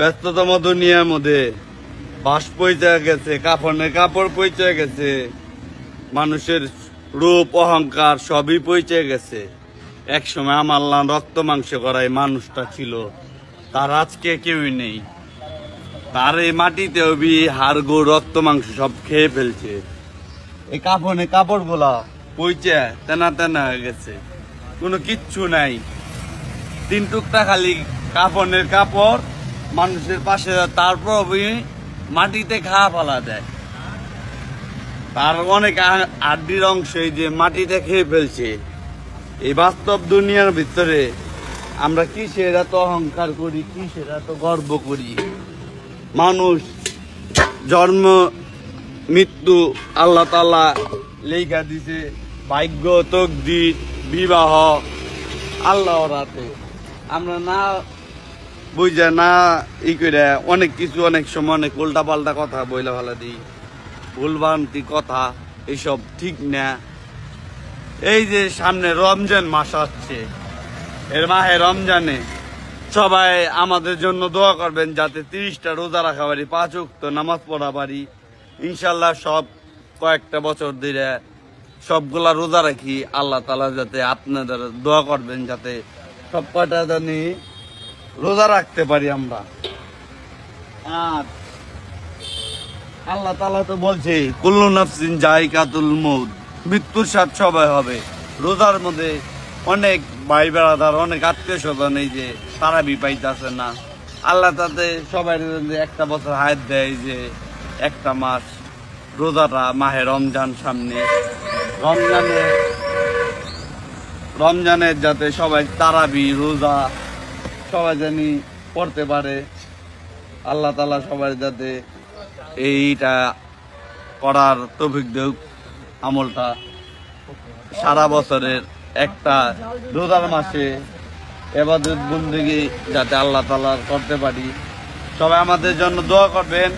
ব্যস্ততম দুনিয়ার মধ্যে বাস পৌঁছে গেছে, কাফনের কাপড় পৌঁছে গেছে, মানুষের রূপ অহংকার সবই পৌঁছে গেছে। একসময় আমার রক্ত মাংস করা এই মানুষটা ছিল, তার আজকে কেউই নেই। তার এই মাটিতে হাড়গো রক্ত মাংস সব খেয়ে ফেলছে। এই কাফনের কাপড় গুলা পৌঁছে তেনা তেনা হয়ে গেছে, কোনো কিচ্ছু নাই। 3 টুকটা খালি কাফনের কাপড় মানুষের পাশে, তারপর মাটিতে খাওয়া ফেলা দেয়। তার অনেক আড্ডির অংশ এই যে মাটিতে খেয়ে ফেলছে। এই বাস্তব দুনিয়ার ভিতরে আমরা কিসের এত অহংকার করি, কিসের এত গর্ব করি? মানুষ জন্ম মৃত্যু আল্লাহ তাআলা লেখা দিছে, ভাগ্য তকদির বিবাহ আল্লাহর হাতে। আমরা না বুঝা না করে অনেক কিছু অনেক সময় অনেক উল্টা পাল্টা কথা বইলা ভালো দিই, ভুলভ্রান্তি কথা, এসব ঠিক না। এই যে সামনে রমজান মাস আসছে, এর মাহে রমজানে সবাই আমাদের জন্য দোয়া করবেন যাতে 30টা রোজা রাখা পারি, 5 ওয়াক্ত নামাজ পড়া পারি ইনশাল্লাহ। সব কয়েকটা বছর ধরে সবগুলা রোজা রাখি। আল্লাহ তাআলা যাতে আপনাদের দোয়া করবেন যাতে সব কয়টা জানি রোজা রাখতে পারি আমরা। আর আল্লাহ তাআলা তো বলছে কুল্লু নাফসিন যায়কাতুল মউত, মৃত্যুর স্বাদ সবাই হবে। রোজার মধ্যে অনেক ভাই বেড়াদার, অনেক আত্মীয় স্বজন এই যে তারাবি পাইতেছে না। আল্লাহ তাতে সবাই একটা বছর হায়াত দেয় যে একটা মাস রোজাটা, মাহে রমজান সামনে। রমজানের যাতে সবাই তারাবি রোজা সবাই জানি পড়তে পারে। আল্লাহ তাআলা সবাই যাতে এইটা করার তৌফিক দেউক। আমলটা সারা বছরের একটা রোজার মাসে ইবাদত বন্দেগী যাতে আল্লাহ তাআলা করতে পারি। সবাই আমাদের জন্য দোয়া করবেন।